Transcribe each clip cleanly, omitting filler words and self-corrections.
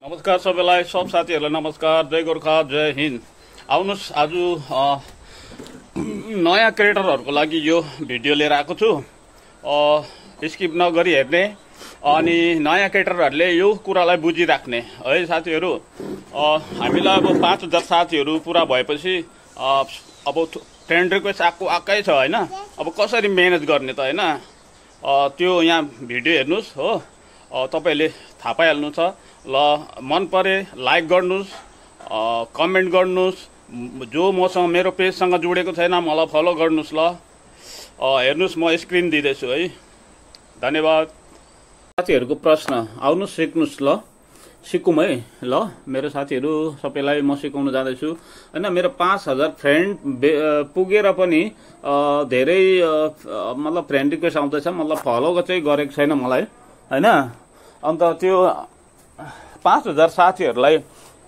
नमस्कार सबैलाई, सब साथीहरूलाई नमस्कार। जय गोर्खा, जय हिन्द। आउनुहोस्, आज नयाँ क्रिएटरहरूको लागि यो भिडियो लिएर आएको छु। स्किप नगरी हेर्ने अनि नयाँ क्रिएटरहरूले यो कुरालाई बुझिराख्ने है साथीहरू। हामीलाई अब 5000 साथीहरू पुरा भएपछि अब फ्रेन्ड रिक्वेस्ट आएकै छ होइन। अब कसरी म्यानेज गर्ने त होइन, त्यो यहाँ भिडियो हेर्नुहोस् हो, तपाईँले थाहा पाइहाल्नु छ। ल, मन परे लाइक गर्नुहोस्, कमेन्ट गर्नुहोस्। जो मसँग मेरो पेजसँग जोडेको छैन मलाई फलो गर्नुहोस्। ल हेर्नुहोस्, म स्क्रिन दिँदैछु है। धन्यवाद। साथीहरूको प्रश्न, आउनुहोस् सिक्नुहोस्। ल सिकौँ है। ल मेरो साथीहरू सबैलाई म सिकाउन जाँदैछु होइन। मेरो 5000 फ्रेन्ड पुगेर पनि धेरै मतलब फ्रेन्ड रिक्वेस्ट आउँदैछ, मतलब फलो चाहिँ गरेको छैन मलाई होइन। अन्त त्यो 5000 साथीहरूलाई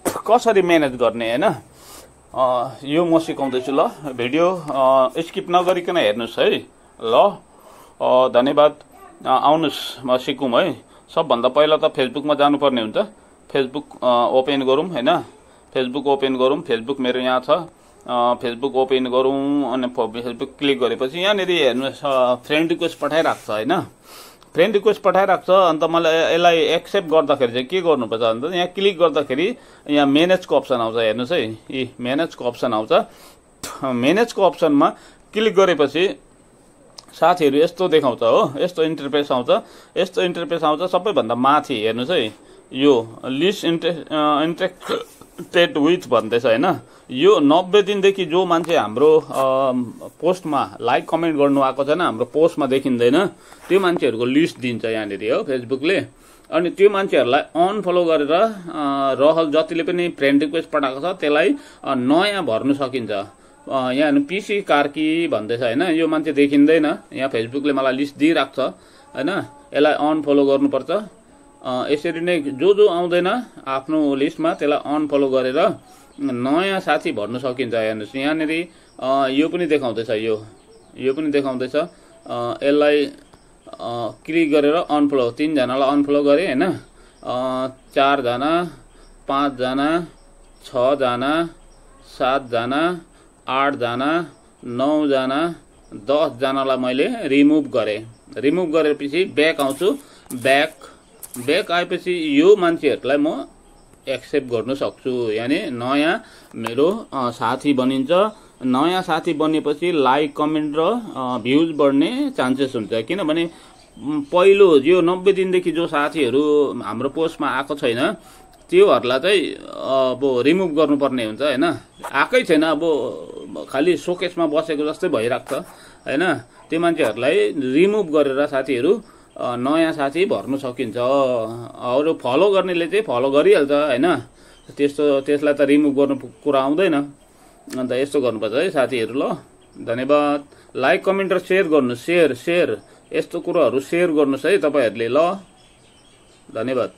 कसरी म्यानेज गर्ने होइन, यो म सिकाउँदैछु। ल भिडियो स्किप नगरिकन हेर्नुहोस् है। ल धन्यवाद। आउनुहोस् म सिकौँ है। सबभन्दा पहिला त फेसबुकमा जानुपर्ने हुन्छ। फेसबुक ओपन गरौँ होइन। फेसबुक ओपन गरौँ। फेसबुक मेरो यहाँ छ। फेसबुक ओपन गरौँ अनि फेसबुक क्लिक गरेपछि यहाँनिर हेर्नुहोस्, फ्रेन्ड रिक्वेस्ट पठाइरहेको छ होइन। फ्रेन्ड रिक्वेस्ट पठाइरहेको छ। अन्त मलाई यसलाई एक्सेप्ट गर्दाखेरि चाहिँ के गर्नुपर्छ भन्दा यहाँ क्लिक गर्दाखेरि यहाँ म्यानेजको अप्सन आउँछ। हेर्नुहोस् है, यी म्यानेजको अप्सन आउँछ। म्यानेजको अप्सनमा क्लिक गरेपछि साथीहरू यस्तो देखाउँछ हो, यस्तो इन्टरफेस आउँछ। यस्तो इन्टरफेस आउँछ सबैभन्दा माथि हेर्नुहोस् है, यो लिस्ट इन्ट्रेक्टेड विथ भन्दैछ होइन। यो 90 दिनदेखि जो मान्छे हाम्रो पोस्टमा लाइक कमेन्ट गर्नु आएको छैन, हाम्रो पोस्टमा देखिँदैन, त्यो मान्छेहरूको लिस्ट दिन्छ यहाँनिर हो फेसबुकले। अनि त्यो मान्छेहरूलाई अनफलो गरेर रहल जतिले पनि फ्रेन्ड रिक्वेस्ट पठाएको छ त्यसलाई नयाँ भर्नु सकिन्छ। यहाँ पिसी कार्की भन्दैछ होइन, यो मान्छे देखिँदैन। यहाँ फेसबुकले मलाई लिस्ट दिइरहेको छ होइन। यसलाई अनफलो गर्नुपर्छ। यसरी नै जो आउँदैन आफ्नो लिस्टमा त्यसलाई अनफलो गरेर नयाँ साथी भर्नु सकिन्छ। हेर्नुहोस् यहाँनिर यो पनि देखाउँदैछ, यो पनि देखाउँदैछ। यसलाई क्लिक गरेर अनफलो, 3 जनालाई अनफलो गरेँ होइन। 4 जना, 5 जना, 6 जना, 7 जना, 8 जना, 9 जना, 10 जनालाई मैले रिमुभ गरेँ। रिमुभ गरेपछि ब्याक आउँछु। ब्याक आएपछि यो मान्छेहरूलाई म एक्सेप्ट गर्न सक्छु, यानि नयाँ मेरो साथी बनिन्छ। नयाँ साथी बनेपछि लाइक कमेन्ट र भ्युज बढ्ने चान्सेस हुन्छ। किनभने पहिलो यो 90 दिनदेखि जो साथीहरू हाम्रो पोस्टमा आएको छैन त्योहरूलाई चाहिँ अब रिमुभ गर्नुपर्ने हुन्छ होइन। आएकै छैन, अब खालि सोकेसमा बसेको जस्तै भइरहेको छ होइन। त्यो मान्छेहरूलाई रिमुभ गरेर साथीहरू नयाँ साथी भर्नु सकिन्छ। अरू फलो गर्नेले चाहिँ फलो गरिहाल्छ होइन। त्यसलाई त रिमुभ गर्नु कुरा आउँदैन। अन्त यस्तो गर्नुपर्छ है साथीहरू। ल धन्यवाद। लाइक कमेन्ट र सेयर गर्नु, सेयर यस्तो कुरोहरू सेयर गर्नुहोस् है तपाईँहरूले। ल धन्यवाद।